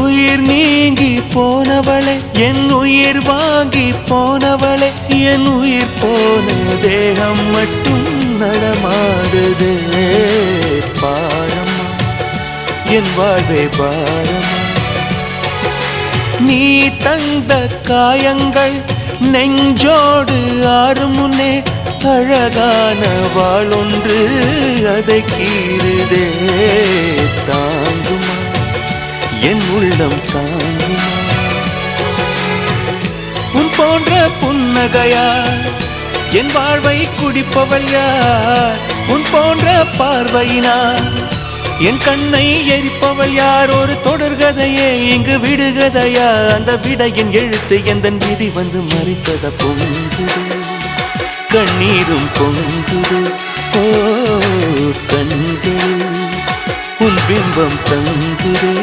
உயிர் நீங்கி போனவளே, என் உயிர் வாங்கி போனவளே, என் உயிர் போன தேகம் மட்டும் நடமாடுதே. பாரம்மா என் வாழ்வே பாரம்மா, நீ தந்த காயங்கள் நெஞ்சோடு ஆறும் முன்னே அழகான வாளொன்று அதை கீறுதே. தாங்குமா என் உள்ளம் தாங்குமா, உன் போன்ற புன்னகையார் என் வாழ்வை குடிப்பவள் யார்? உன் போன்ற பார்வையினார் என் கண்ணை எரிப்பவள் யார்? ஒரு தொடர்கதையே இங்கு விடுகதையா? அந்த விடையின் எழுத்து எந்தன் விதி வந்து மறித்தத பொங்குது, கண்ணீரும் பொங்குது. ஓ கண்கள் உன் பிம்பம் தங்குதே.